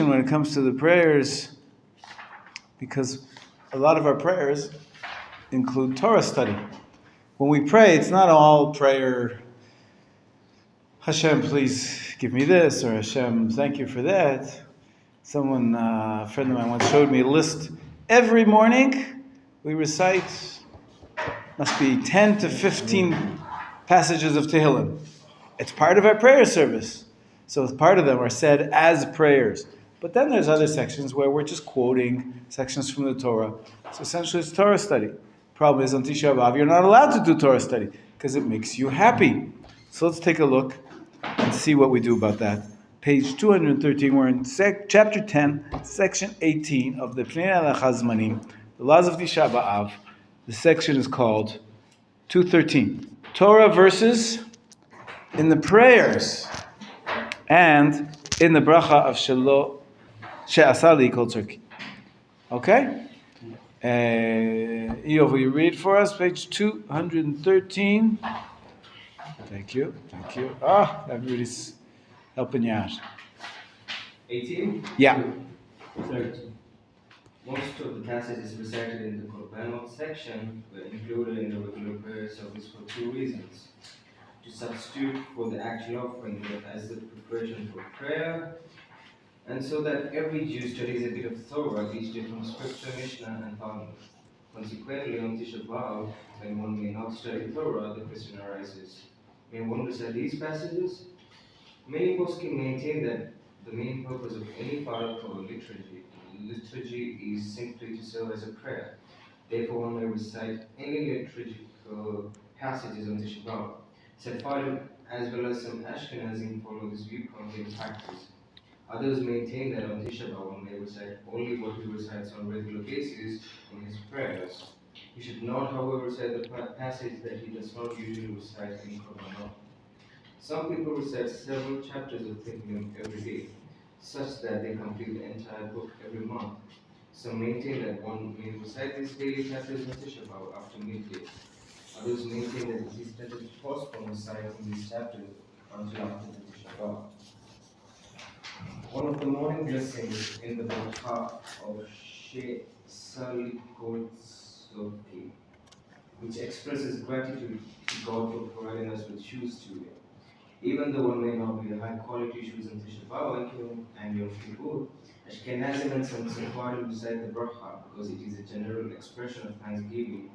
when it comes to the prayers, because a lot of our prayers include Torah study. When we pray, it's not all prayer, Hashem, please give me this, or Hashem, thank you for that. Someone, a friend of mine once showed me a list. Every morning, we recite, must be 10 to 15 passages of Tehillim. It's part of our prayer service. So part of them are said as prayers. But then there's other sections where we're just quoting sections from the Torah. So essentially it's Torah study. Problem is on Tisha B'Av, you're not allowed to do Torah study because it makes you happy. So let's take a look and see what we do about that. Page 213, we're in chapter 10, section 18 of the Pnei Halakha Zmanim, the laws of Tisha B'Av. The section is called 213. Torah verses in the prayers and in the bracha of She'asali Kol Tzorki. Okay? Eov, will you read for us? Page 213. Thank you. Everybody's helping you out. 18? Yeah. 30. Most of the passages recited in the Korbanot section were included in the regular prayer service for two reasons. To substitute for the actual offering as the preparation for prayer, and so that every Jew studies a bit of Torah each day from Scripture, Mishnah, and Talmud. Consequently, on Tisha B'Av, when one may not study Torah, the question arises, may one recite these passages? Many poskim maintain that the main purpose of any part of Torah liturgy is simply to serve as a prayer. Therefore, one may recite any liturgical passages on Tisha B'Av. Sephardim as well as some Ashkenazim follow this viewpoint in practice. Others maintain that on Tisha B'Av one may recite only what he recites on a regular basis in his prayers. He should not, however, recite the passage that he does not usually recite in Korbanot. Some people recite several chapters of Tehillim every day, such that they complete the entire book every month. Some maintain that one may recite these daily chapters on Tisha B'Av after midday. Others maintain that it is better to postpone reciting these chapters until after the Tisha B'Av. One of the morning blessings in the bracha of She'asali Kol Tzorki, which expresses gratitude to God for providing us with shoes to wear. Even though one may not wear high quality shoes on Tisha B'Av and Yom Kippur, Ashkenazim and some Sephardim recite the bracha because it is a general expression of thanksgiving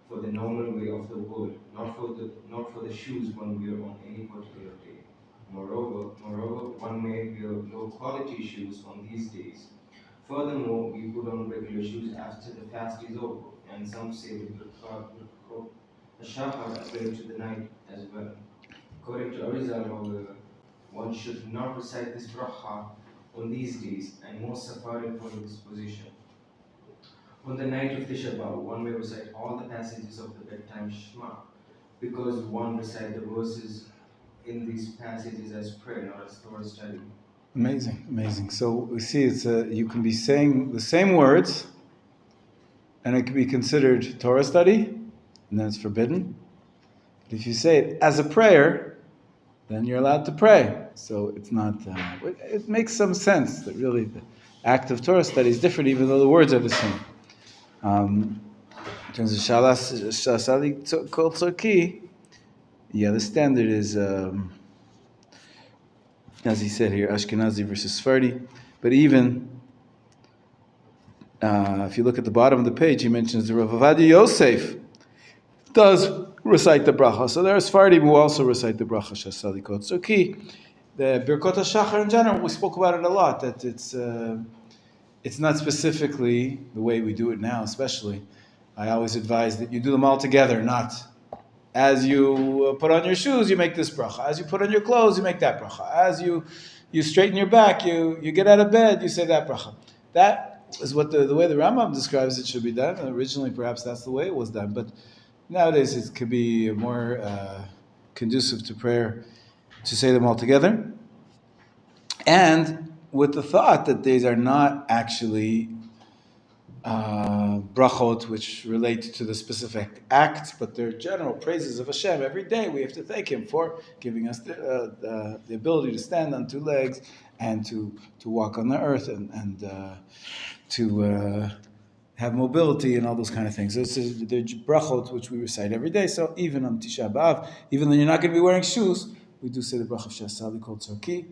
for the normal way of the world, not for the shoes one wear on any particular day. Moreover, one may wear low-quality shoes on these days. Furthermore, we put on regular shoes after the fast is over, and some say the shahar applies to the night as well. According to Arizal, however, one should not recite this bracha on these days, and most Sephardim follow this position. On the night of Tisha B'Av, one may recite all the passages of the bedtime Shema, because one recites the verses in these passages as prayer, not as Torah study. Amazing. So we see it's you can be saying the same words, and it can be considered Torah study, and then it's forbidden. But if you say it as a prayer, then you're allowed to pray. So it's not. It makes some sense that really the act of Torah study is different, even though the words are the same. In terms of She'asali Kol Tzorki, the standard is, as he said here, Ashkenazi versus Sephardi. But even if you look at the bottom of the page, he mentions the Rav Ovadia Yosef does recite the bracha. So there are Sephardim who also recite the bracha She'asali Kol Tzorki. The Birkot HaShachar in general, we spoke about it a lot, that it's not specifically the way we do it now, especially. I always advise that you do them all together, not as you put on your shoes, you make this bracha. As you put on your clothes, you make that bracha. As you straighten your back, you get out of bed, you say that bracha. That is what the way the Rambam describes it should be done. And originally, perhaps that's the way it was done. But nowadays, it could be more conducive to prayer to say them all together. And with the thought that these are not actually brachot which relate to the specific acts, but they're general praises of Hashem. Every day we have to thank Him for giving us the ability to stand on two legs and to walk on the earth and to have mobility and all those kind of things. This is the brachot which we recite every day. So even on Tisha B'Av, even though you're not going to be wearing shoes, we do say the bracha of Shasali called Tzorki.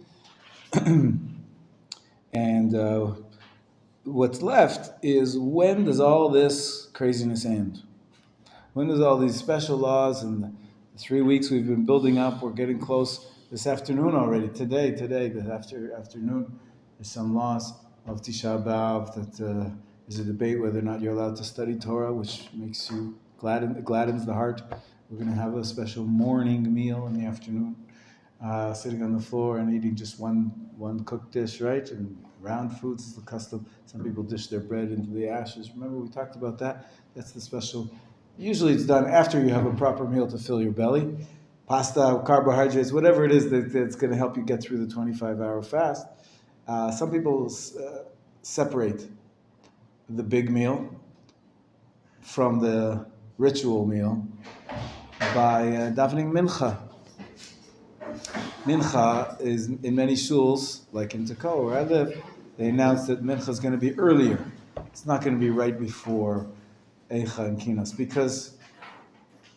And what's left is, when does all this craziness end? When does all these special laws and the 3 weeks we've been building up, we're getting close this afternoon already, today, the afternoon, there's some laws of Tisha B'Av that there's a debate whether or not you're allowed to study Torah, which makes you gladdens the heart. We're going to have a special morning meal in the afternoon, sitting on the floor and eating just one cooked dish, right? And round foods is the custom. Some people dish their bread into the ashes. Remember we talked about that? That's the special. Usually it's done after you have a proper meal to fill your belly. Pasta, carbohydrates, whatever it is that's going to help you get through the 25-hour fast. Some people separate the big meal from the ritual meal by davening mincha. Mincha is, in many shuls, like in Tekoa where I live, they announce that mincha is going to be earlier. It's not going to be right before Eicha and Kinos, because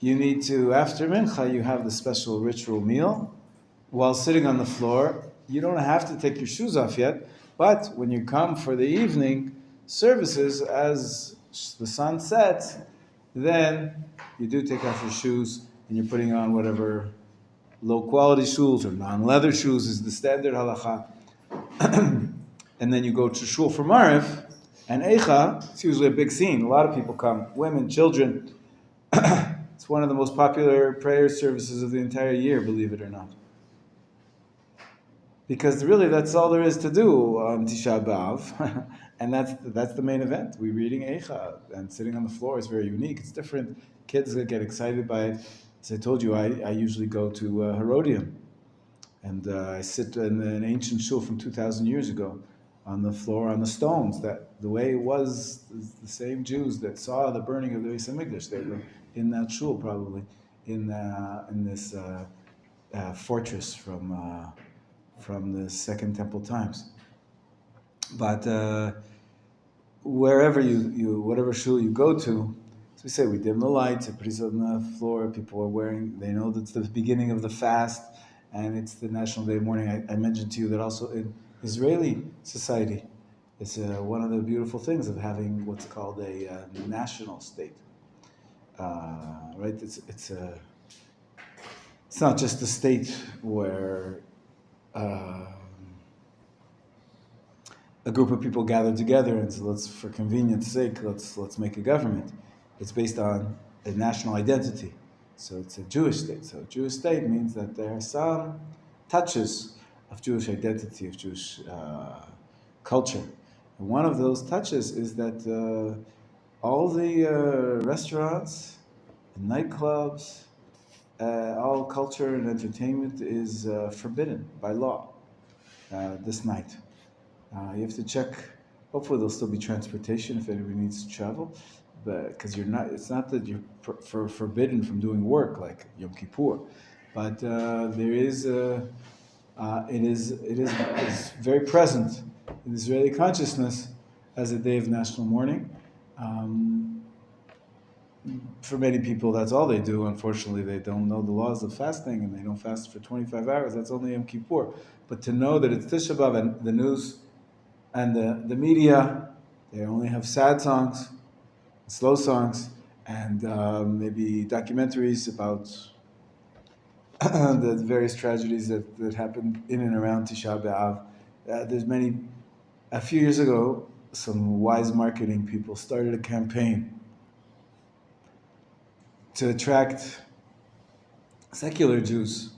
you need to, after mincha, you have the special ritual meal. While sitting on the floor, you don't have to take your shoes off yet, but when you come for the evening services, as the sun sets, then you do take off your shoes and you're putting on whatever low-quality shoes or non-leather shoes is the standard halacha. And then you go to shul for Mariv, and Eicha, it's usually a big scene. A lot of people come, women, children. It's one of the most popular prayer services of the entire year, believe it or not. Because really that's all there is to do on Tisha B'Av. And that's the main event. We're reading Eicha, and sitting on the floor is very unique. It's different. Kids get excited by it. As I told you, I usually go to Herodium. And I sit in an ancient shul from 2,000 years ago on the floor, on the stones, that the way it was, the same Jews that saw the burning of the Beis HaMikdash, they were in that shul probably, in this fortress from the Second Temple times. But wherever whatever shul you go to, as we say, we dim the lights, it puts on the floor, people are wearing, they know that it's the beginning of the fast, and it's the National Day of Mourning. I mentioned to you that also in Israeli society, it's one of the beautiful things of having what's called a national state. Right? It's not just a state where a group of people gather together and so for convenience sake, let's make a government. It's based on a national identity. So it's a Jewish state. So a Jewish state means that there are some touches of Jewish identity, of Jewish culture. And one of those touches is that all the restaurants and nightclubs, all culture and entertainment is forbidden by law this night. You have to check. Hopefully there'll still be transportation if anybody needs to travel, but because it's not that you're forbidden from doing work like Yom Kippur, but there is it is very present in Israeli consciousness as a day of national mourning. For many people, that's all they do. Unfortunately, they don't know the laws of fasting and they don't fast for 25 hours. That's only Yom Kippur. But to know that it's Tisha B'Av, and the news and the media, they only have sad songs, slow songs, and maybe documentaries about the various tragedies that happened in and around Tisha B'Av. A few years ago, some wise marketing people started a campaign to attract secular Jews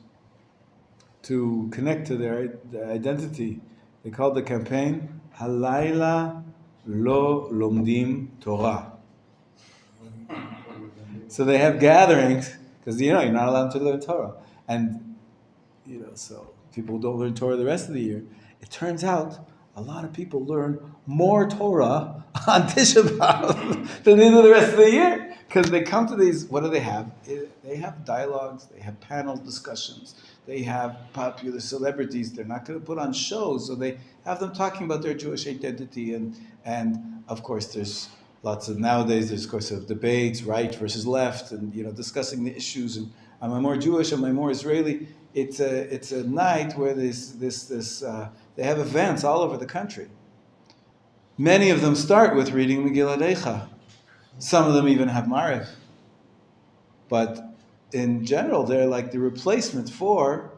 to connect to their identity. They called the campaign Halayla Lo Lomdim Torah. So they have gatherings, because you're not allowed to learn Torah. And so people don't learn Torah the rest of the year. It turns out a lot of people learn more Torah on Tisha B'Av than they do the rest of the year, Because they come to these, what do they have? They have dialogues, they have panel discussions, they have popular celebrities. They're not going to put on shows, so they have them talking about their Jewish identity. And of course, there's lots of, nowadays, there's of course of debates, right versus left, and discussing the issues. And am I more Jewish? Am I more Israeli? It's a night where they have events all over the country. Many of them start with reading Megillat Eicha. Some of them even have Mariv. But in general, they're like the replacement for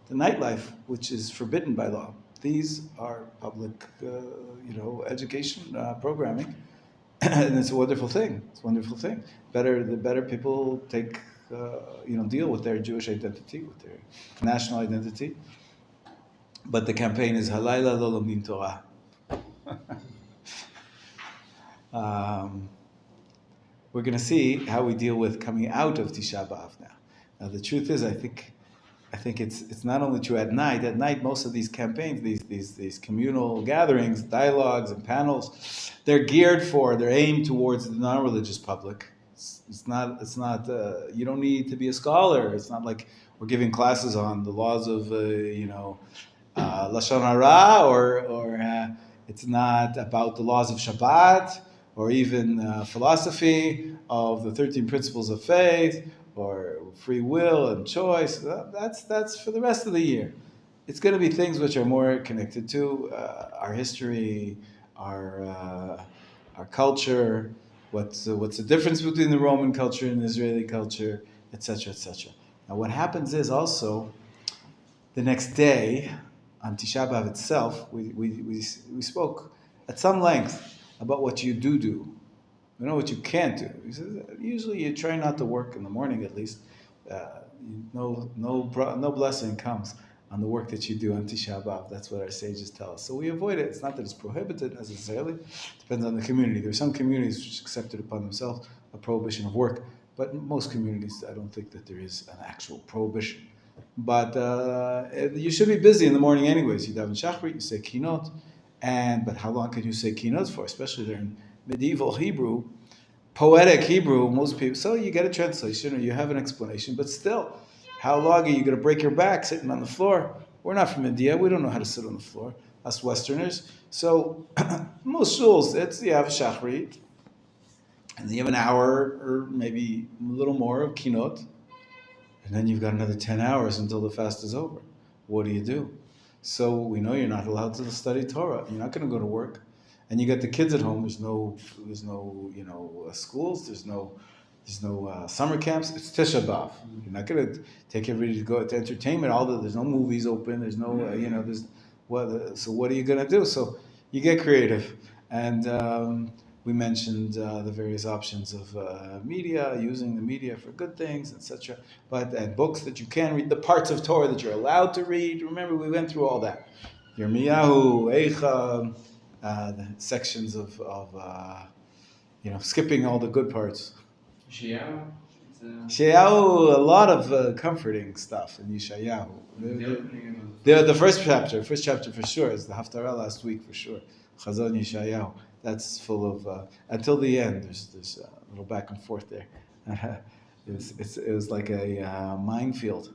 the nightlife, which is forbidden by law. These are public, education programming, and it's a wonderful thing. It's a wonderful thing. The better people take, deal with their Jewish identity, with their national identity. But the campaign is Halayla Lo Lomdim Torah. We're going to see how we deal with coming out of Tisha B'Av now. Now, the truth is, I think it's not only true at night. At night, most of these campaigns, these communal gatherings, dialogues, and panels, they're aimed towards the non-religious public. It's not. You don't need to be a scholar. It's not like we're giving classes on the laws of Lashon Hara, or it's not about the laws of Shabbat, or even philosophy of the 13 principles of faith, or free will and choice. That's for the rest of the year. It's going to be things which are more connected to our history, our culture, what's the difference between the Roman culture and the Israeli culture, etc., etc. Now, what happens is also the next day on Tisha B'Av itself, we spoke at some length about what you do. You know what you can't do. Usually you try not to work in the morning, at least. No blessing comes on the work that you do on Tisha B'Av. That's what our sages tell us. So we avoid it. It's not that it's prohibited necessarily. It depends on the community. There are some communities which accepted upon themselves a prohibition of work, but in most communities, I don't think that there is an actual prohibition. But you should be busy in the morning anyways. You daven Shachrit, you say Kinot, but how long can you say Kinot for? Especially they're in medieval Hebrew, poetic Hebrew, most people. So you get a translation or you have an explanation, but still, how long are you going to break your back sitting on the floor? We're not from India. We don't know how to sit on the floor, us Westerners. So most shuls, you have a Shachrit, and then you have an hour or maybe a little more of Kinot, and then you've got another 10 hours until the fast is over. What do you do? So we know you're not allowed to study Torah. You're not going to go to work. And you got the kids at home. There's no schools. There's no summer camps. It's Tisha B'Av. You're not going to take everybody to go to entertainment. There's no movies open. There's no so what are you going to do? So you get creative. And we mentioned the various options of media, using the media for good things, etc. And books that you can read, the parts of Torah that you're allowed to read. Remember, we went through all that. Yirmiyahu, Eicha, the sections of skipping all the good parts. Yeshayahu. Yeshayahu, a lot of comforting stuff in Yeshayahu. The first chapter for sure, is the Haftarah last week for sure. Chazon Yeshayahu. That's full of until the end. There's a little back and forth there. It was like a minefield.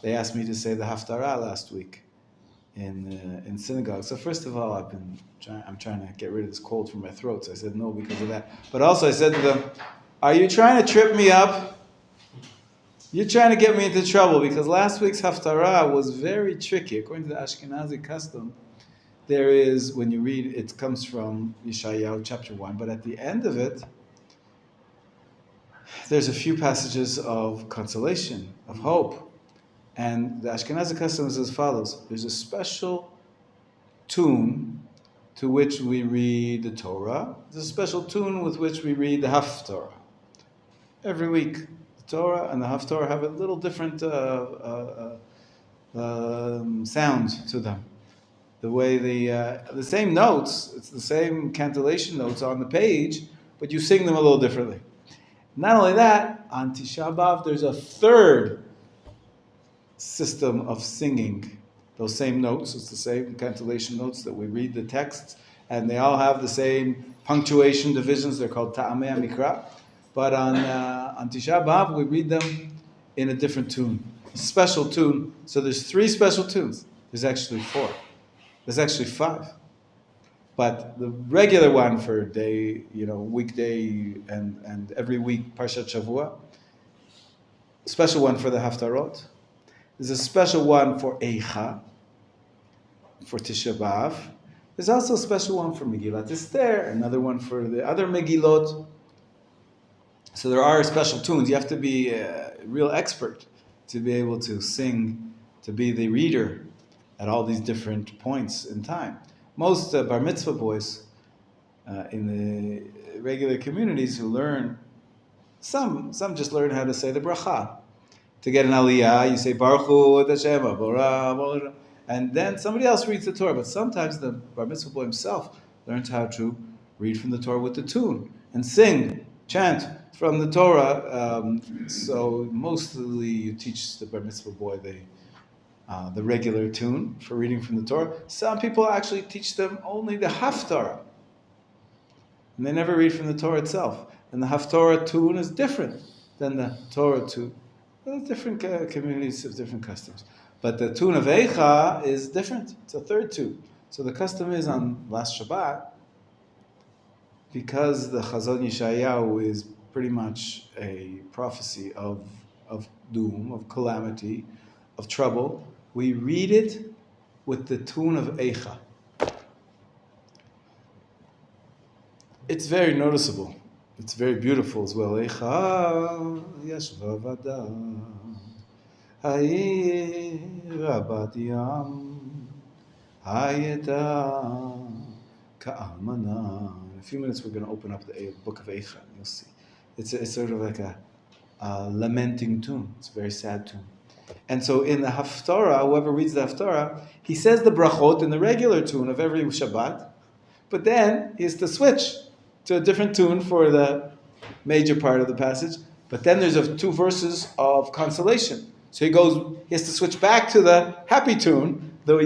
They asked me to say the Haftarah last week in synagogue. So first of all, I'm trying to get rid of this cold from my throat. So I said no because of that. But also I said to them, "Are you trying to trip me up? You're trying to get me into trouble because last week's Haftarah was very tricky according to the Ashkenazi custom." There is, when you read, it comes from Yeshayahu chapter 1, but at the end of it, there's a few passages of consolation, of hope. And the Ashkenazi custom is as follows. There's a special tune to which we read the Torah. There's a special tune with which we read the Haftarah. Every week, the Torah and the Haftarah have a little different sound to them. The way the same notes, it's the same cantillation notes on the page, but you sing them a little differently. Not only that, on Tisha B'Av, there's a third system of singing those same notes. It's the same cantillation notes that we read the texts, and they all have the same punctuation divisions. They're called Ta'amei Mikra. But on Tisha B'Av, we read them in a different tune, a special tune. So there's 3 special tunes. There's actually 4. There's actually 5. But the regular one for day, weekday and every week, Parshat Shavua, special one for the Haftarot. There's a special one for Eicha, for Tisha B'Av. There's also a special one for Megillat Esther, another one for the other Megillot. So there are special tunes. You have to be a real expert to be able to sing, to be the reader at all these different points in time. Most bar mitzvah boys in the regular communities who learn, some just learn how to say the bracha. To get an aliyah, you say Baruch Hu et Hashem, Borah, and then somebody else reads the Torah. But sometimes the bar mitzvah boy himself learns how to read from the Torah with the tune and sing, chant from the Torah. So mostly you teach the bar mitzvah boy the regular tune for reading from the Torah. Some people actually teach them only the Haftarah, and they never read from the Torah itself. And the Haftarah tune is different than the Torah tune. Different communities have different customs. But the tune of Eicha is different. It's a 3rd tune. So the custom is on last Shabbat, because the Chazon Yeshayahu is pretty much a prophecy of doom, of calamity, of trouble, we read it with the tune of Eicha. It's very noticeable. It's very beautiful as well. Eicha yashva vada ha'ir rabat yam hayeta ka'amana. In a few minutes we're going to open up the book of Eicha. You'll see. It's sort of like a lamenting tune. It's a very sad tune. And so in the Haftarah, whoever reads the Haftarah, he says the brachot in the regular tune of every Shabbat, but then he has to switch to a different tune for the major part of the passage. But then there's 2 verses of consolation. So he has to switch back to the happy tune, the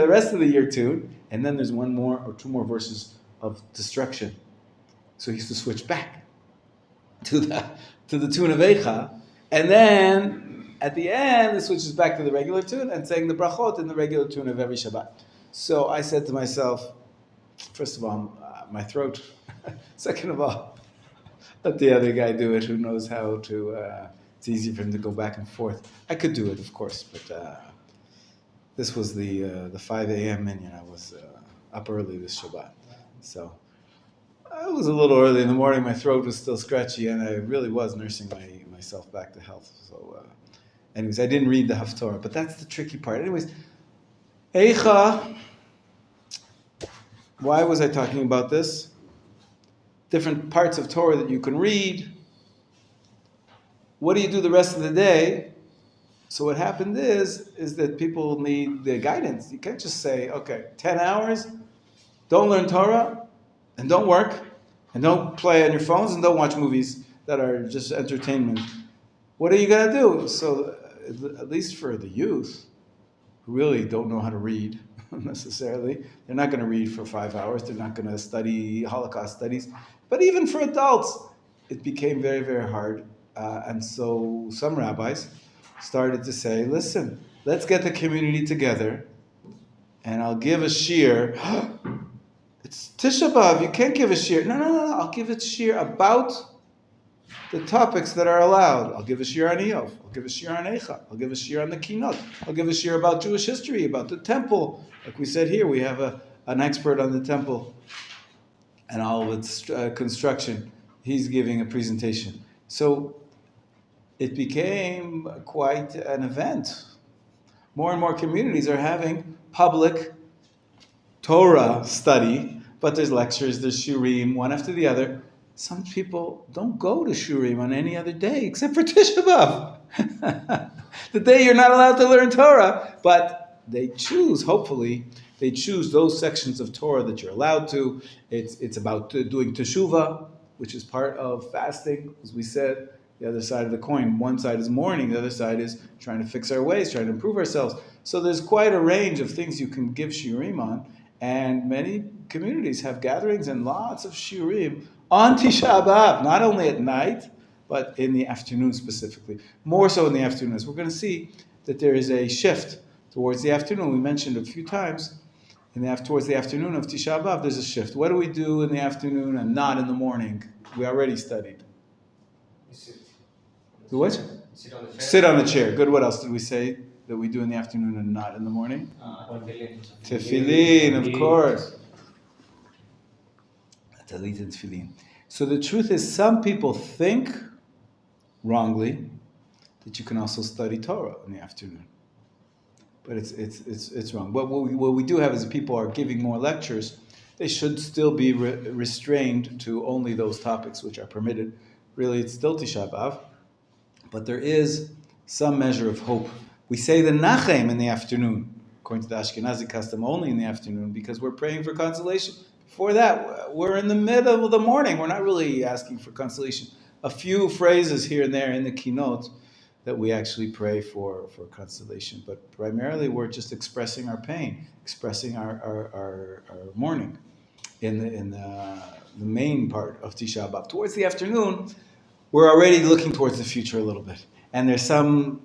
rest of the year tune, and then there's 1 more or 2 more verses of destruction. So he has to switch back to the tune of Eicha, and then at the end it switches back to the regular tune and saying the brachot in the regular tune of every Shabbat. So I said to myself, first of all, my throat. Second of all, let the other guy do it who knows how to. It's easy for him to go back and forth. I could do it, of course, but this was the 5 a.m. minyan. I was up early this Shabbat. So I was a little early in the morning. My throat was still scratchy, and I really was nursing myself back to health. So anyways, I didn't read the Haftarah, but that's the tricky part. Anyways, Eicha. Why was I talking about this? Different parts of Torah that you can read. What do you do the rest of the day? So what happened is that people need the guidance. You can't just say, okay, 10 hours, don't learn Torah, and don't work, and don't play on your phones, and don't watch movies that are just entertainment. What are you going to do? So at least for the youth, who really don't know how to read, necessarily. They're not going to read for 5 hours. They're not going to study Holocaust studies. But even for adults, it became very, very hard. And so some rabbis started to say, listen, let's get the community together and I'll give a shiur. It's Tisha B'Av. You can't give a shiur. No. I'll give a shiur about the topics that are allowed. I'll give a shiur on Eov. I'll give a shiur on Eicha. I'll give a shiur on the Kinot. I'll give a shiur about Jewish history, about the temple. Like we said here, we have an expert on the temple and all of its construction. He's giving a presentation. So it became quite an event. More and more communities are having public Torah study, but there's lectures, there's shiurim, one after the other. Some people don't go to shiurim on any other day except for Tisha B'Av. The day you're not allowed to learn Torah, but they choose, hopefully, they choose those sections of Torah that you're allowed to. It's about doing teshuvah, which is part of fasting, as we said, the other side of the coin. One side is mourning, the other side is trying to fix our ways, trying to improve ourselves. So there's quite a range of things you can give shiurim on, and many communities have gatherings and lots of shiurim on Tisha B'Av, not only at night, but in the afternoon specifically. More so in the afternoons. We're going to see that there is a shift towards the afternoon. We mentioned a few times towards the afternoon of Tisha B'Av, there's a shift. What do we do in the afternoon and not in the morning? We already studied. Do what? Sit on the chair. Sit on the chair. Good. What else did we say that we do in the afternoon and not in the morning? Tefillin, of course. Talit and tefillin. So the truth is, some people think wrongly that you can also study Torah in the afternoon, but it's wrong. What we do have is people are giving more lectures. They should still be restrained to only those topics which are permitted. Really, it's still Tisha B'Av, but there is some measure of hope. We say the Menachem in the afternoon, according to the Ashkenazi custom, only in the afternoon, because we're praying for consolation. Before that, we're in the middle of the morning. We're not really asking for consolation. A few phrases here and there in the Kinot that we actually pray for consolation, but primarily we're just expressing our pain, expressing our mourning in the main part of Tisha B'Av. Towards the afternoon, we're already looking towards the future a little bit, and there's some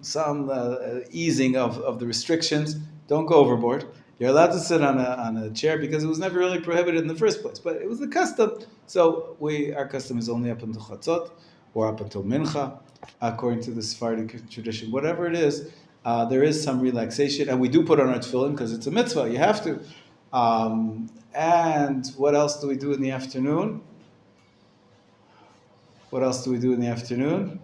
easing of the restrictions. Don't go overboard. You're allowed to sit on a chair because it was never really prohibited in the first place, but it was the custom. So our custom is only up until Chatzot or up until Mincha, according to the Sephardic tradition. Whatever it is, there is some relaxation, and we do put on our tefillin because it's a mitzvah. You have to. And what else do we do in the afternoon? What else do we do in the afternoon?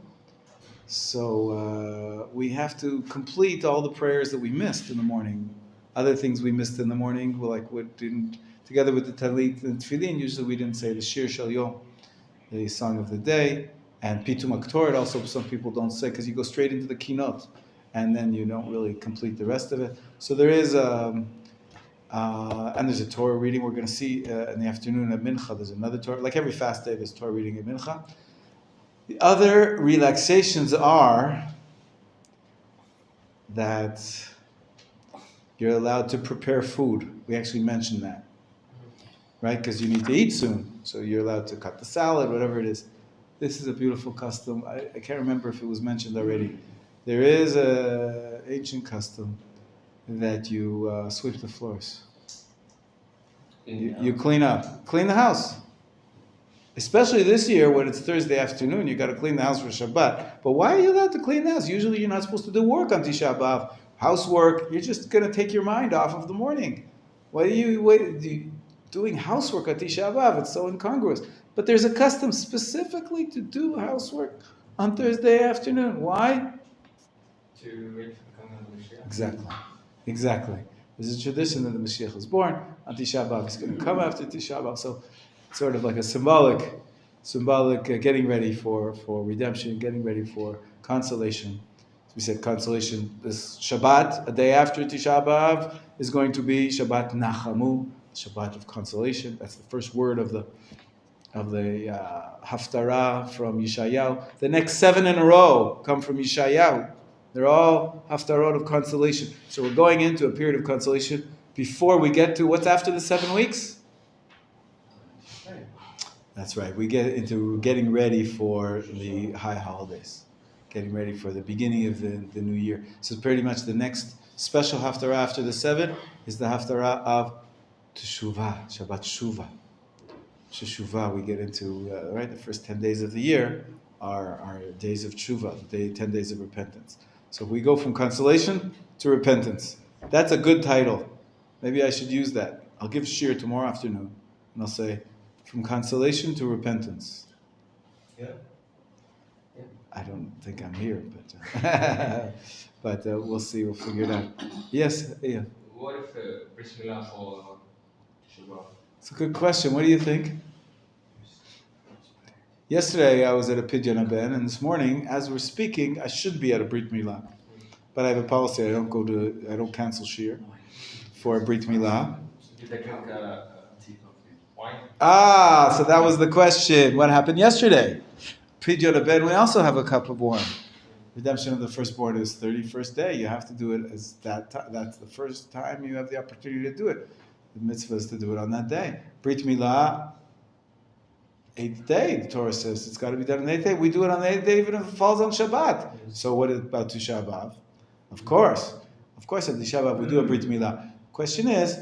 So we have to complete all the prayers that we missed in the morning. Other things we missed in the morning, like together with the Talit and Tefillin, usually we didn't say the Shir Shel Yom, the song of the day, and Pitum HaKtoret also some people don't say because you go straight into the Kinot, and then you don't really complete the rest of it. So there is and there's a Torah reading we're going to see in the afternoon at Mincha. There's another Torah, like every fast day there's Torah reading at Mincha. The other relaxations are that you're allowed to prepare food. We actually mentioned that, right? Because you need to eat soon. So you're allowed to cut the salad, whatever it is. This is a beautiful custom. I can't remember if it was mentioned already. There is an ancient custom that you sweep the floors. You clean up. Clean the house. Especially this year when it's Thursday afternoon, you got to clean the house for Shabbat. But why are you allowed to clean the house? Usually you're not supposed to do work on Tisha B'Av. Housework, you're just going to take your mind off of the morning. Why are you doing housework on Tisha B'Av? It's so incongruous. But there's a custom specifically to do housework on Thursday afternoon. Why? To wait for the coming of the Mashiach. Exactly. There's a tradition that the Mashiach was born on Tisha B'Av. He's going to come after Tisha B'Av. So it's sort of like a symbolic getting ready for redemption, getting ready for consolation. As we said, consolation. This Shabbat, a day after Tisha B'Av, is going to be Shabbat Nachamu, Shabbat of consolation. That's the first word of the Haftarah from Yeshayahu. The next 7 in a row come from Yeshayahu. They're all Haftarot of consolation. So we're going into a period of consolation before we get to what's after the 7 weeks? That's right. We get into getting ready for the high holidays, getting ready for the beginning of the new year. So pretty much the next special Haftarah after the 7 is the Haftarah of Teshuvah, Shabbat Shuvah. Teshuvah, we get into, right, the first 10 days of the year are days of Teshuvah, 10 days of repentance. So we go from consolation to repentance. That's a good title. Maybe I should use that. I'll give shir tomorrow afternoon, and I'll say, from consolation to repentance. Yeah. I don't think I'm here, but we'll see. We'll figure it out. Yes, yeah. What if Bris Milah for Shabbat? It's a good question. What do you think? Yesterday I was at a Pidyon Haben, and this morning, as we're speaking, I should be at a Brit Milah, but I have a policy. I don't cancel shir for a Brit Milah. Did they drink wine? So that was the question. What happened yesterday? Pidyon Haben, we also have a cup of wine. Redemption of the firstborn is 31st day. You have to do it as that. That's the first time you have the opportunity to do it. The mitzvah is to do it on that day. Brit Milah, eighth day. The Torah says it's got to be done on the eighth day. We do it on the eighth day even if it falls on Shabbat. So what about Tisha B'Av? Of course at Tisha B'Av we do a Brit Milah. Question is,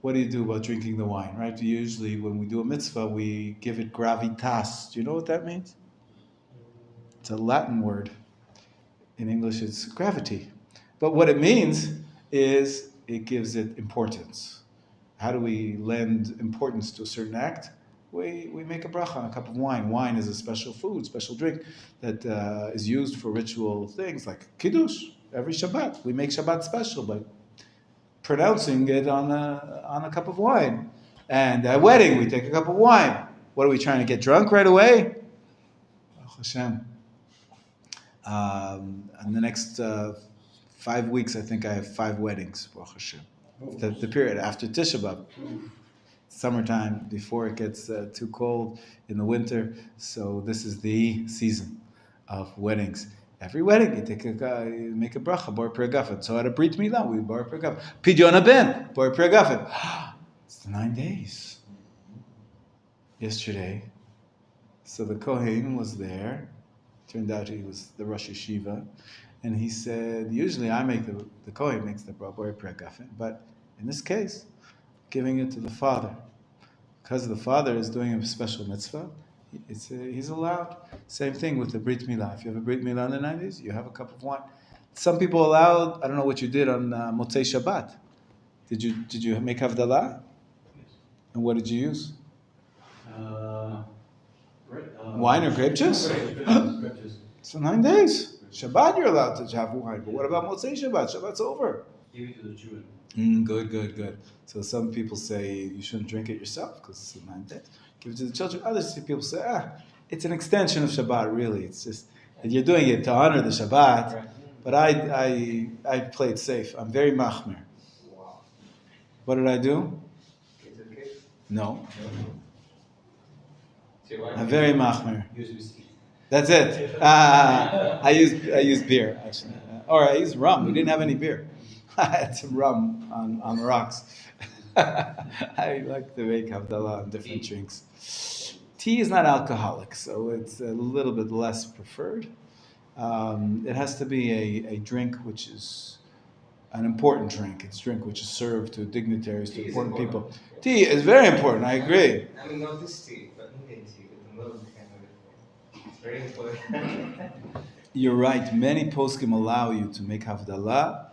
what do you do about drinking the wine, right? Usually when we do a mitzvah, we give it gravitas. Do you know what that means? It's a Latin word. In English, it's gravity. But what it means is it gives it importance. How do we lend importance to a certain act? We make a bracha on a cup of wine. Wine is a special food, special drink that is used for ritual things like kiddush. Every Shabbat, we make Shabbat special by pronouncing it on a cup of wine. And at a wedding, we take a cup of wine. What are we trying to get drunk right away? Baruch Hashem. In the next 5 weeks, I think I have 5 weddings, Baruch Hashem. The period after Tisha B'Av, summertime, before it gets too cold in the winter. So this is the season of weddings. Every wedding, you make a bracha, bar pregafen. So at a Brit Milah, we bar pregafen. Pidyon ben, bar pregafen. It's the 9 days. Yesterday, so the Kohen was there. Turned out he was the Rosh Yeshiva, and he said, usually I make the Kohen makes the bar pregafen, but in this case, giving it to the father. Because the father is doing a special mitzvah, he's allowed. Same thing with the Brit Milah. If you have a Brit Milah in the 90s, you have a cup of wine. Some people allowed, I don't know what you did on Motzei Shabbat. Did you make Havdalah? Yes. And what did you use? Wine or grape juice? Grape juice. So 9 days. Shabbat you're allowed to have wine, but what about Motzei Shabbat? Shabbat's over. Give it to the children. Good. So some people say you shouldn't drink it yourself because it's 9 days. Give it to the children. Others people say, it's an extension of Shabbat, really. It's just that you're doing it to honor the Shabbat. Right. But I play it safe. I'm very machmir. Wow. What did I do? Get to the cake? No. So I'm very machmir. Use whiskey. That's it. I used beer, actually. Or I used rum. We didn't have any beer. I had some rum on the rocks. I like to make Havdalah on different drinks. Tea is not alcoholic, so it's a little bit less preferred. It has to be a drink which is an important drink. It's a drink which is served to dignitaries, to important people. Tea is very important, I agree. I mean, not this tea, but Indian tea with the milk kind of it. It's very important. You're right. Many poskim allow you to make Havdalah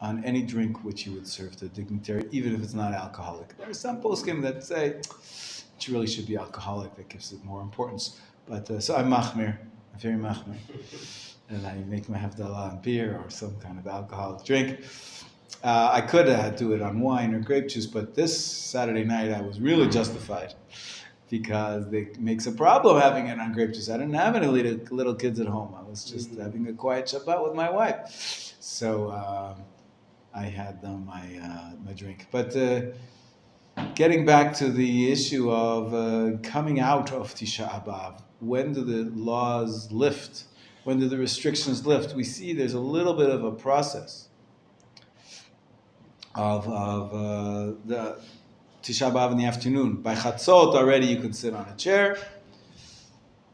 on any drink which you would serve to a dignitary, even if it's not alcoholic. There are some poskim that say it really should be alcoholic, that gives it more importance. But so I'm machmir, I'm very machmir. And I make my Havdalah on beer or some kind of alcoholic drink. I could do it on wine or grape juice, but this Saturday night I was really justified because it makes a problem having it on grape juice. I didn't have any little kids at home. I was just having a quiet Shabbat with my wife. So I had my drink. But getting back to the issue of coming out of Tisha B'Av, when do the laws lift? When do the restrictions lift? We see there's a little bit of a process of the Tisha B'Av in the afternoon. By Chatzot already you can sit on a chair.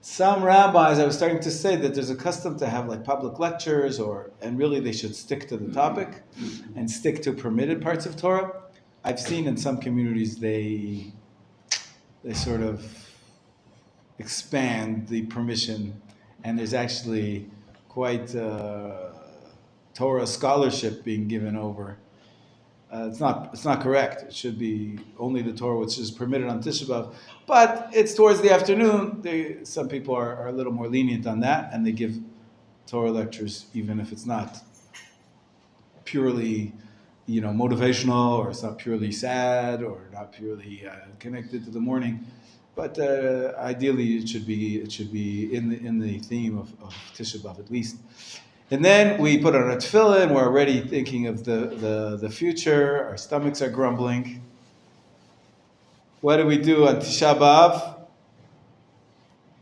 Some rabbis, I was starting to say that there's a custom to have like public lectures, and really they should stick to the topic and stick to permitted parts of Torah. I've seen in some communities they sort of expand the permission, and there's actually quite Torah scholarship being given over. It's not correct. It should be only the Torah which is permitted on Tisha B'Av. But it's towards the afternoon. Some people are a little more lenient on that, and they give Torah lectures even if it's not purely, motivational, or it's not purely sad, or not purely connected to the morning. But ideally, it should be in the theme of Tisha B'Av at least. And then we put on a tefillin. We're already thinking of the future. Our stomachs are grumbling. What do we do on Tisha B'Av?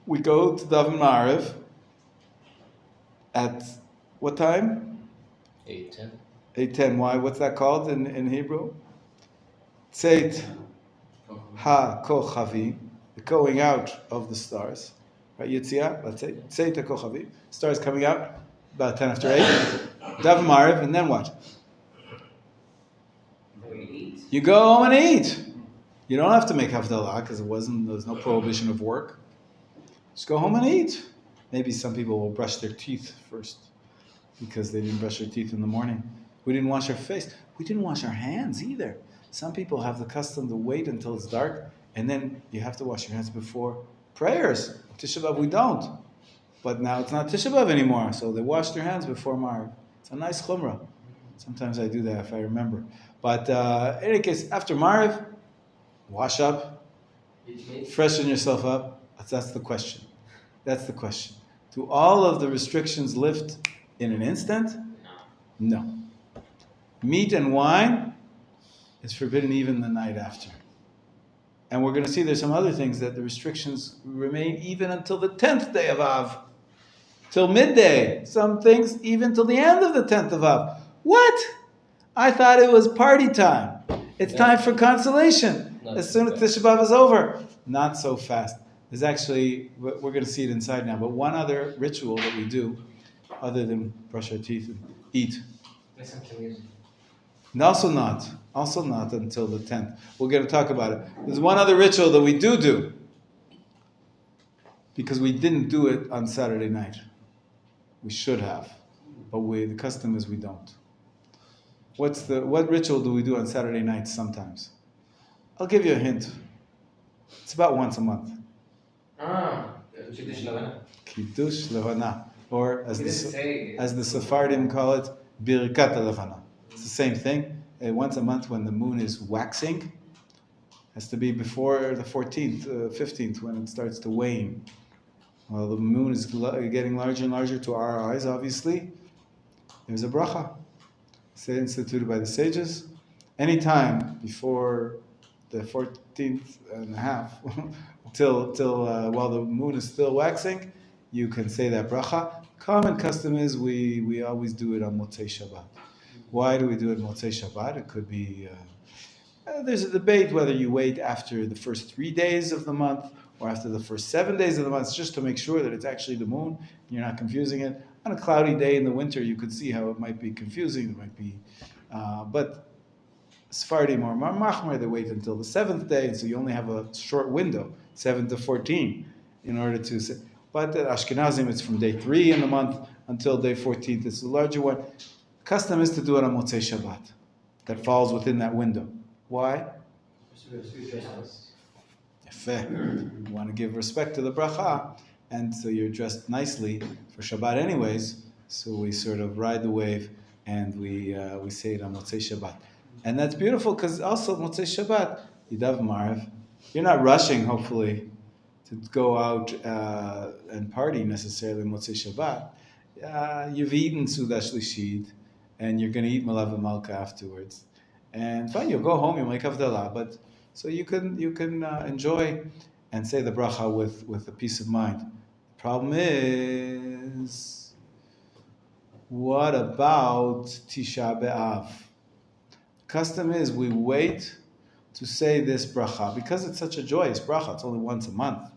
We go to Daven Ma'ariv at what time? 8:10. 8:10. Why? What's that called in Hebrew? Tzeit Ha Kochavi, the going out of the stars. Right, Yitzia, let's say, Tzeit HaKochavi, stars coming out about 10 after 8, Dav Mariv, and then what? You go home and eat. You don't have to make Havdalah because there was no prohibition of work. Just go home and eat. Maybe some people will brush their teeth first because they didn't brush their teeth in the morning. We didn't wash our face. We didn't wash our hands either. Some people have the custom to wait until it's dark and then you have to wash your hands before prayers. Tisha B'Av we don't. But now it's not Tisha B'Av anymore, so they wash their hands before Mariv. It's a nice chumrah. Sometimes I do that if I remember. But in any case, after Mariv, wash up, freshen yourself up. That's the question. That's the question. Do all of the restrictions lift in an instant? No. Meat and wine is forbidden even the night after. And we're going to see there's some other things that the restrictions remain even until the 10th day of Av. Till midday. Some things even till the end of the 10th of Av. What? I thought it was party time. It's time for consolation. As soon as Tisha B'Av is over. Not so fast. There's actually, we're going to see it inside now, but one other ritual that we do, other than brush our teeth and eat. Listen to music. And also not until the 10th. We're going to talk about it. There's one other ritual that we do, because we didn't do it on Saturday night. We should have, but the custom is we don't. What ritual do we do on Saturday nights sometimes? I'll give you a hint. It's about once a month. Kiddush Levana. Kiddush Levana, or as the Sephardim call it, Birkat Levana. It's the same thing. Once a month when the moon is waxing, has to be before the 14th, 15th, when it starts to wane. Well, the moon is getting larger and larger to our eyes, obviously. There's a bracha. It's instituted by the sages. Anytime before the 14th and a half, till while the moon is still waxing, you can say that bracha. Common custom is we always do it on Motzei Shabbat. Why do we do it on Motzei Shabbat? It could be, there's a debate whether you wait after the first 3 days of the month or after the first 7 days of the month, just to make sure that it's actually the moon, you're not confusing it. On a cloudy day in the winter, you could see how it might be confusing, it might be, but Sephardim or Machmer, they wait until the 7th day, and so you only have a short window, 7 to 14, in order to say. But at Ashkenazim, it's from day 3 in the month until day 14th. It's a larger one. Custom is to do it on Motzei Shabbat. That falls within that window. Why? Yefeh. You want to give respect to the bracha, and so you're dressed nicely for Shabbat anyways, so we sort of ride the wave, and we say it on Motzei Shabbat. And that's beautiful because also Motzei Shabbat, Yidav Mariv, you're not rushing, hopefully, to go out and party necessarily Motzei Shabbat. You've eaten Suda Shlishit, and you're going to eat Malav and Malka afterwards. And fine, you'll go home, you'll make Havdalah, but so you can enjoy and say the bracha with a peace of mind. The problem is, what about Tisha B'Av? Custom is we wait to say this bracha because it's such a joyous bracha. It's only once a month.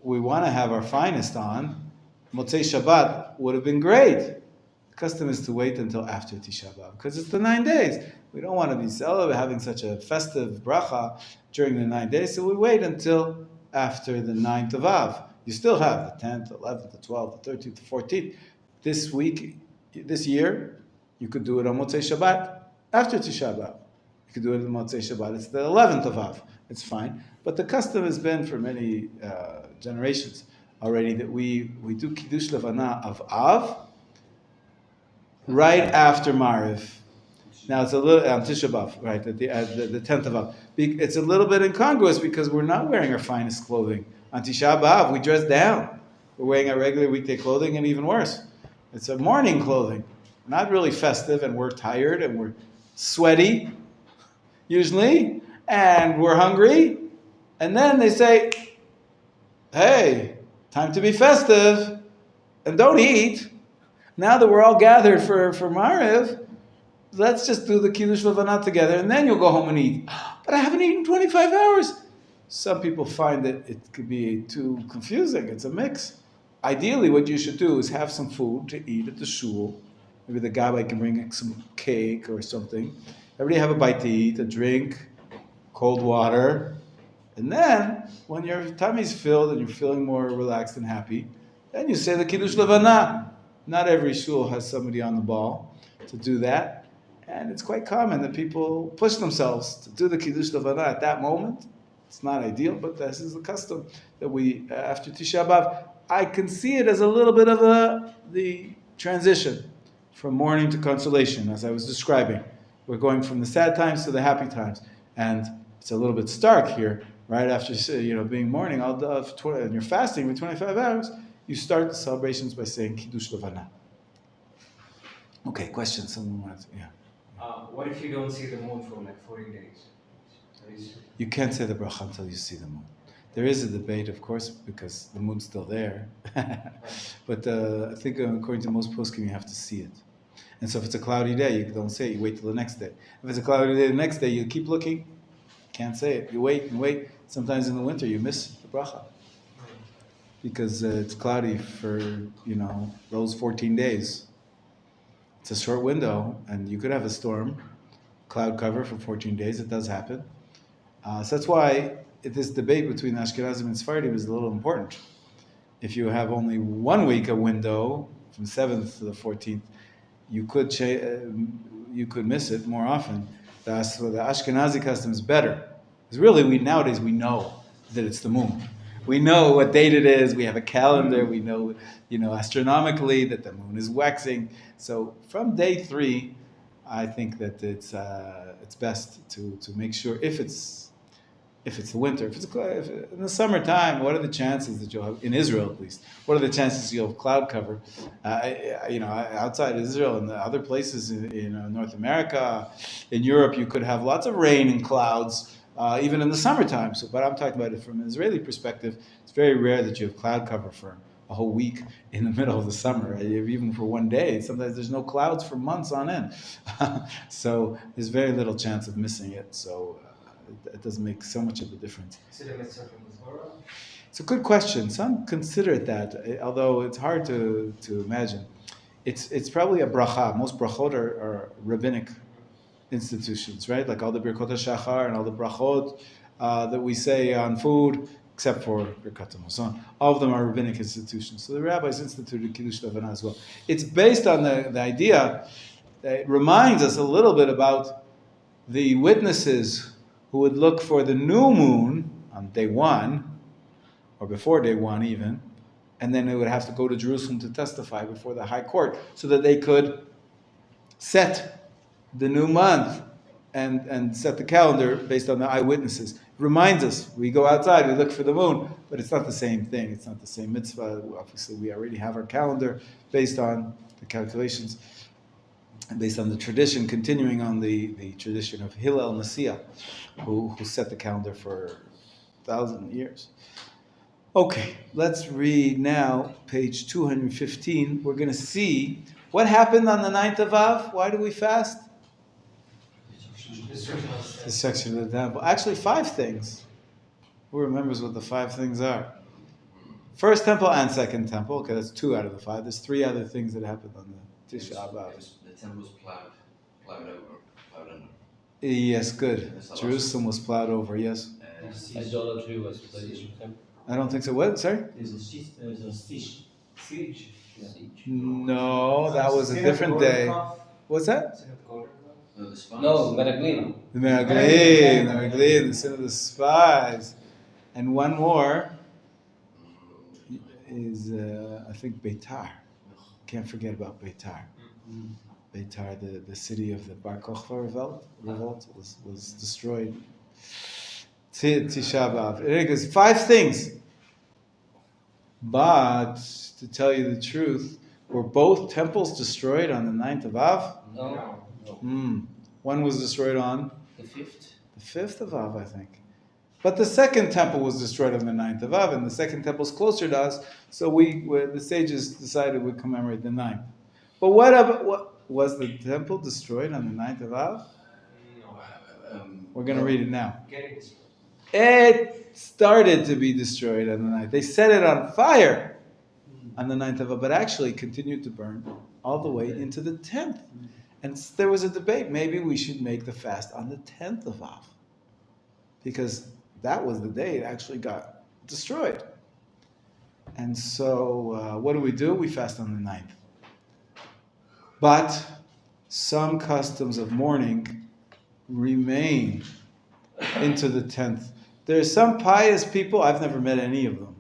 We want to have our finest on. Motzei Shabbat would have been great. The custom is to wait until after Tisha B'Av because it's the 9 days. We don't want to be celebrating having such a festive bracha during the 9 days, so we wait until after the 9th of Av. You still have the 10th, the 11th, the 12th, the 13th, the 14th. This week, this year, you could do it on Motzei Shabbat after Tisha B'Av. You could do it on Motzei Shabbat. It's the 11th of Av. It's fine. But the custom has been for many generations already that we do Kiddush Levana of Av right after Mariv. Now it's a little on Tisha B'Av, right, at the 10th of Av. It's a little bit incongruous because we're not wearing our finest clothing. On Tisha B'Av, we dress down. We're wearing our regular weekday clothing, and even worse, it's a morning clothing. Not really festive, and we're tired, and we're sweaty, usually, and we're hungry. And then they say, hey, time to be festive, and don't eat. Now that we're all gathered for Mariv, let's just do the Kiddush Levana together, and then you'll go home and eat. But I haven't eaten 25 hours. Some people find that it could be too confusing. It's a mix. Ideally, what you should do is have some food to eat at the shul. Maybe the gabbai can bring some cake or something. Everybody have a bite to eat, a drink, cold water. And then, when your tummy's filled and you're feeling more relaxed and happy, then you say the Kiddush Levana. Not every shul has somebody on the ball to do that. And it's quite common that people push themselves to do the Kiddush Levana at that moment. It's not ideal, but this is the custom that we, after Tisha B'Av, I can see it as a little bit of the transition from mourning to consolation, as I was describing. We're going from the sad times to the happy times. And it's a little bit stark here. Right after being mourning all and you're fasting for 25 hours, you start the celebrations by saying Kiddush Levana. Okay, question. Someone wants, yeah. What if you don't see the moon for like 40 days? You can't say the bracha until you see the moon. There is a debate, of course, because the moon's still there. But I think according to most poskim, you have to see it. And so if it's a cloudy day, you don't say it. You wait till the next day. If it's a cloudy day the next day, you keep looking. Can't say it. You wait and wait. Sometimes in the winter you miss the bracha because it's cloudy for those 14 days. It's a short window, and you could have a storm, cloud cover for 14 days. It does happen. So that's why this debate between Ashkenazim and Sephardim is a little important. If you have only 1 week a window from 7th to the 14th, you could miss it more often. The Ashkenazi custom is better. Because really, nowadays we know that it's the moon. We know what date it is. We have a calendar. We know, astronomically that the moon is waxing. So from day 3, I think that it's best to make sure if it's the winter, if in the summertime, what are the chances that you'll have, in Israel at least, what are the chances you'll have cloud cover? Outside Israel and the other places in North America, in Europe, you could have lots of rain and clouds, even in the summertime. So, but I'm talking about it from an Israeli perspective. It's very rare that you have cloud cover for a whole week in the middle of the summer, even for 1 day. Sometimes there's no clouds for months on end. So there's very little chance of missing it. So it doesn't make so much of a difference. Is it a mitzvah from the Torah? It's a good question. Some consider it that, although it's hard to imagine. It's probably a bracha. Most brachot are rabbinic institutions, right? Like all the Birkot HaShachar and all the brachot that we say on food, except for Birkat HaMazon. All of them are rabbinic institutions. So the rabbis instituted Kiddush Levana as well. It's based on the idea that it reminds us a little bit about the witnesses who would look for the new moon on day 1, or before day 1 even, and then they would have to go to Jerusalem to testify before the high court so that they could set the new month and set the calendar based on the eyewitnesses. It reminds us, we go outside, we look for the moon, but it's not the same thing. It's not the same mitzvah. Obviously, we already have our calendar based on the calculations, and based on the tradition, continuing on the tradition of Hillel Messiah, who set the calendar for 1,000 years. Okay, let's read now page 215. We're going to see what happened on the 9th of Av. Why do we fast? Destruction of the temple. Actually, 5 things. Who remembers what the 5 things are? First temple and second temple. Okay, that's 2 out of the 5. There's 3 other things that happened on the Tisha B'Av. The temple was plowed over, plowed under. Yes, good. Jerusalem was plowed over, yes. Idolatry was placed in the temple. I don't think so. What? Sorry? There's a siege. Siege. Yeah. No, that was a different day. What's that? No, the spies. No, Meraglim. The Menachem, the sin of the spies. And one more is, I think, Beitar. Can't forget about Beitar. Beitar, the city of the Bar Kokhba revolt was destroyed. Tisha B'Av. It goes 5 things. But, to tell you the truth, were both temples destroyed on the 9th of Av? No. One was destroyed on The 5th. the 5th of Av, I think. But the second temple was destroyed on the 9th of Av, and the second temple is closer to us, so the sages decided we'd commemorate the 9th. But what was the temple destroyed on the 9th of Av? No. We're going to read it now. Getting destroyed. It started to be destroyed on the 9th. They set it on fire on the 9th of Av, but actually continued to burn all the way into the 10th. And there was a debate. Maybe we should make the fast on the 10th of Av, because that was the day it actually got destroyed. And so what do? We fast on the 9th. But some customs of mourning remain into the 10th. There are some pious people, I've never met any of them.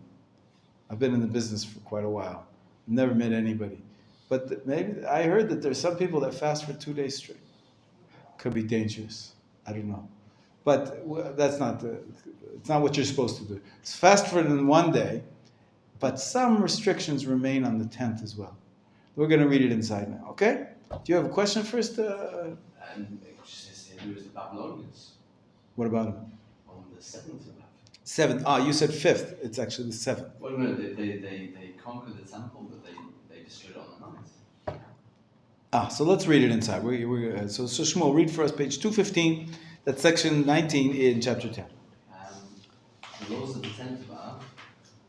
I've been in the business for quite a while. Never met anybody. But maybe I heard that there's some people that fast for 2 days straight. Could be dangerous. I don't know. But that's it's not what you're supposed to do. It's fast for 1 day, but some restrictions remain on the 10th as well. We're going to read it inside now, okay? Do you have a question first? And it says here there is the Babylonians What about them? on the 7th of Av. 7th. Ah, you said 5th. It's actually the 7th. Well, no, they conquered the temple, but they destroyed it on the 9th. Ah, so let's read it inside. So Shmuel, read for us page 215. That's section 19 in chapter 10. The laws of the 10th of Av.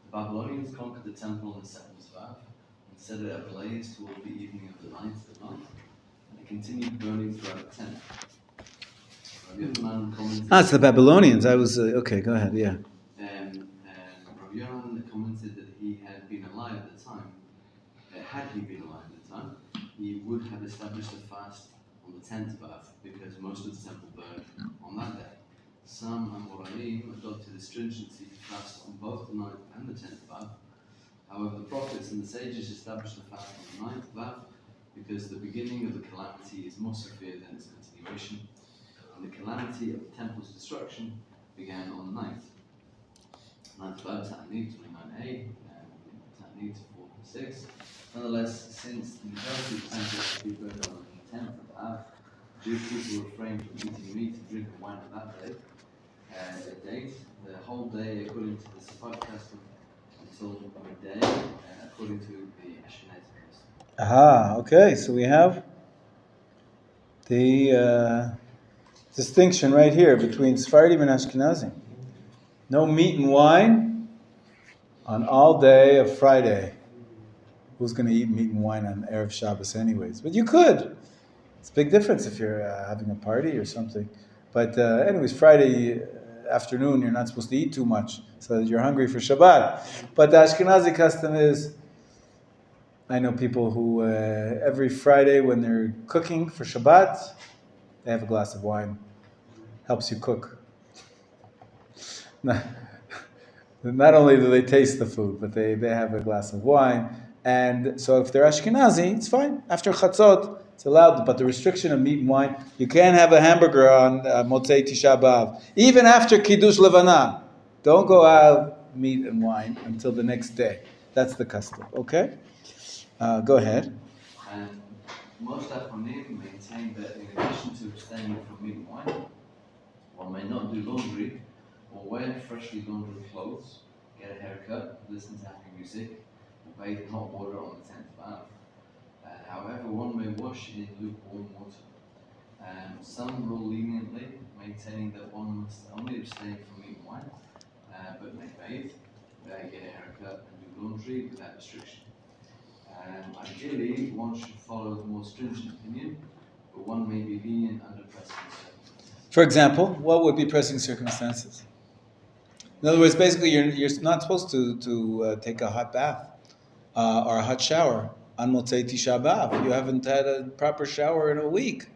The Babylonians conquered the temple on the 7th of Av and set it ablaze toward the evening of the 9th of night, and it continued burning throughout the 10th. Rabbi Yochanan commented. Ah, it's the Babylonians. I was okay. Go ahead. Yeah. Rabbi Yochanan commented that he had been alive at the time. Had he been alive at the time, he would have established a fast on the 10th of Av, because most of the temple burned on that day. Some Amoraim adopted a stringency to fast on both the 9th and the 10th of Av. However, the prophets and the sages established a fast on the 9th of Av, because the beginning of the calamity is more severe than its continuation, and the calamity of the temple's destruction began on the 9th. 9th of Av, Ta'anit 29a, and Ta'anit 46. Nonetheless, since the majority of the temple should be burned on the 10th of Av, Jewish people refrained from eating meat and drinking wine on that day. The whole day, according to the Sephardic custom, until midday, according to the Ashkenazi custom. Aha. Okay. So we have the distinction right here between Sephardim and Ashkenazi. No meat and wine on all day of Friday. Who's going to eat meat and wine on Erev Shabbos anyways? But you could. It's a big difference if you're having a party or something. But anyways, Friday afternoon, you're not supposed to eat too much so that you're hungry for Shabbat. But the Ashkenazi custom is, I know people who every Friday when they're cooking for Shabbat, they have a glass of wine. Helps you cook. Not only do they taste the food, but they have a glass of wine. And so if they're Ashkenazi, it's fine. After Chatzot, it's allowed. But the restriction of meat and wine, you can't have a hamburger on Motzei Tisha B'Av. Even after Kiddush Levana, don't go out meat and wine until the next day. That's the custom. Okay? Go ahead. And most Achronim maintain that in addition to abstaining from meat and wine, one may not do laundry or wear freshly laundered clothes, get a haircut, listen to happy music, or bathe in hot water on the 10th of Av. However, one may wash in lukewarm water. Some rule leniently, maintaining that one must only abstain from meat and wine, but may bathe, get a haircut, and do laundry without restriction. Ideally, one should follow the more stringent opinion, but one may be lenient under pressing circumstances. For example, what would be pressing circumstances? In other words, basically, you're not supposed to take a hot bath or a hot shower on Motzei Tisha B'Av. You haven't had a proper shower in a week.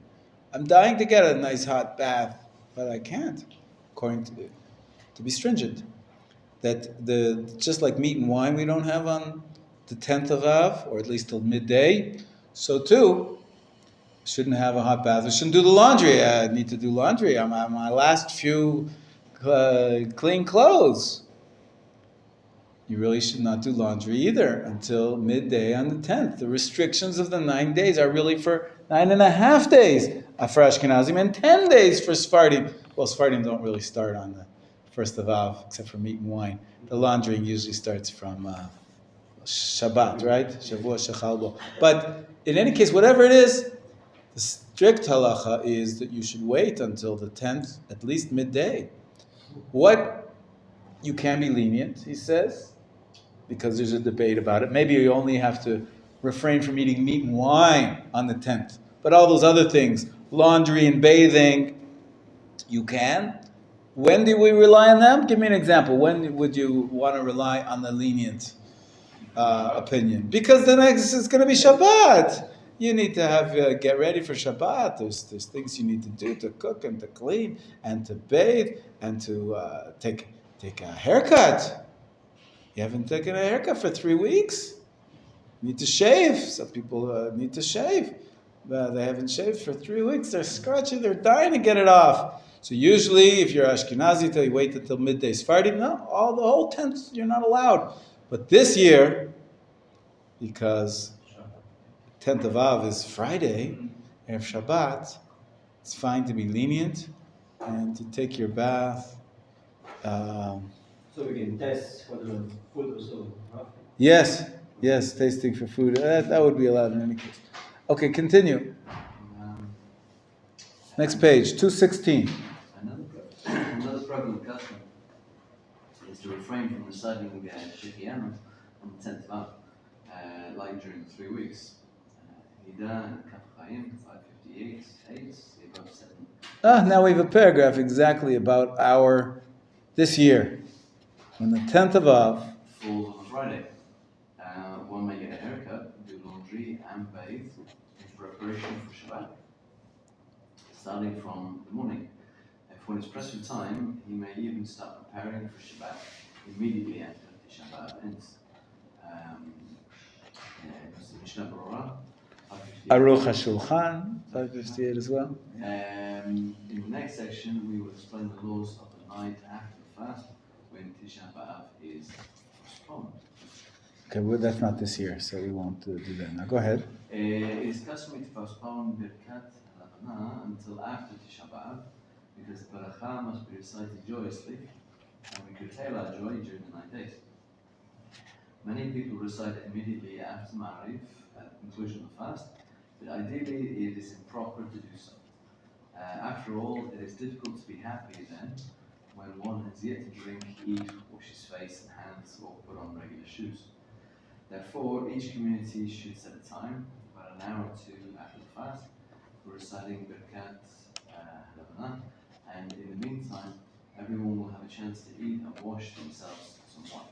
I'm dying to get a nice hot bath, but I can't, according to be stringent. That just like meat and wine we don't have on the 10th of Av, or at least till midday, so too, shouldn't have a hot bath. I shouldn't do the laundry. I need to do laundry. I'm on my last few clean clothes. You really should not do laundry either until midday on the 10th. The restrictions of the 9 days are really for 9.5 days for Ashkenazim and 10 days for Sephardim. Well, Sephardim don't really start on the 1st of Av, except for meat and wine. The laundering usually starts from Shabbat, right? Shavua Shechal Bo. But in any case, whatever it is, the strict halacha is that you should wait until the 10th, at least midday. What you can be lenient, he says, because there's a debate about it. Maybe you only have to refrain from eating meat and wine on the 10th. But all those other things, laundry and bathing, you can. When do we rely on them? Give me an example. When would you want to rely on the lenient opinion? Because the next is going to be Shabbat. You need to have get ready for Shabbat. There's things you need to do to cook and to clean and to bathe and to take a haircut. You haven't taken a haircut for 3 weeks. You need to shave. Some people need to shave. They haven't shaved for 3 weeks. They're scratching. They're dying to get it off. So usually, if you're Ashkenazi, you wait until midday. Sephardi, no, the whole 10th, you're not allowed. But this year, because 10th of Av is Friday, Erev Shabbat, it's fine to be lenient and to take your bath. So we can test for the food also, huh? Yes, tasting for food. That would be allowed in any case. Okay, continue. Next page, 216. Another prevalent custom is to refrain from reciting Shechianu on the 10th of Av, like during the 3 weeks. Nida and Kaf Chaim, 558, 8, above 7. Now we have a paragraph exactly about this year. When the 10th of Av falls on a Friday, one may get a haircut, do laundry, and bathe in preparation for Shabbat, starting from the morning. If one is pressed for time, he may even start preparing for Shabbat immediately after the Shabbat ends. Mishnah Berurah, 558. Aruch HaShulchan, 558 as well. In the next section, we will explain the laws of the night after the fast when Tisha B'Av is postponed. Okay, well, that's not this year, so we won't do that now. Go ahead. It is customary to postpone Birkat Lavana until after Tisha B'Av because the Baracha must be recited joyously and we curtail our joy during the 9 days. Many people recite it immediately after Ma'ariv at the conclusion of the fast, but ideally it is improper to do so. After all, it is difficult to be happy then when one has yet to drink, eat, wash his face and hands, or put on regular shoes. Therefore, each community should set a time, about an hour or two after the fast, for reciting Birkat Lavana, and in the meantime, everyone will have a chance to eat and wash themselves somewhat.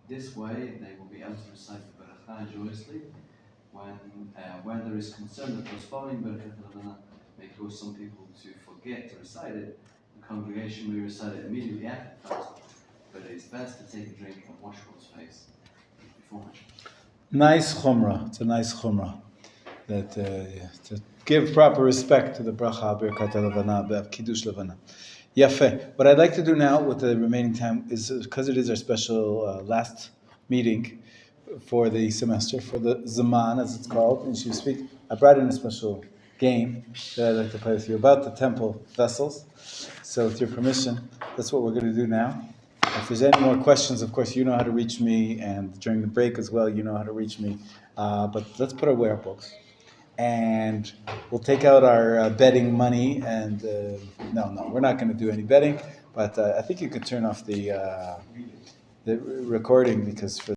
This way, they will be able to recite the Baracha joyously. Where there is concern that postponing Birkat Lavana may cause some people to forget to recite it, the congregation may recite it immediately after the fast, but it is best to take a drink and wash one's face beforehand. Nice chumrah. It's a nice chumrah. That to give proper respect to the bracha Birkat Lavana, Kiddush Lavana. Yafeh. What I'd like to do now with the remaining time is, because it is our special last meeting for the semester, for the Zaman, as it's called, and she speak. I brought in a special game that I'd like to play with you about the temple vessels. So with your permission, that's what we're going to do now. If there's any more questions, of course, you know how to reach me, and during the break as well, you know how to reach me. But let's put away our books. And we'll take out our betting money, and no, we're not going to do any betting, but I think you could turn off the recording, because for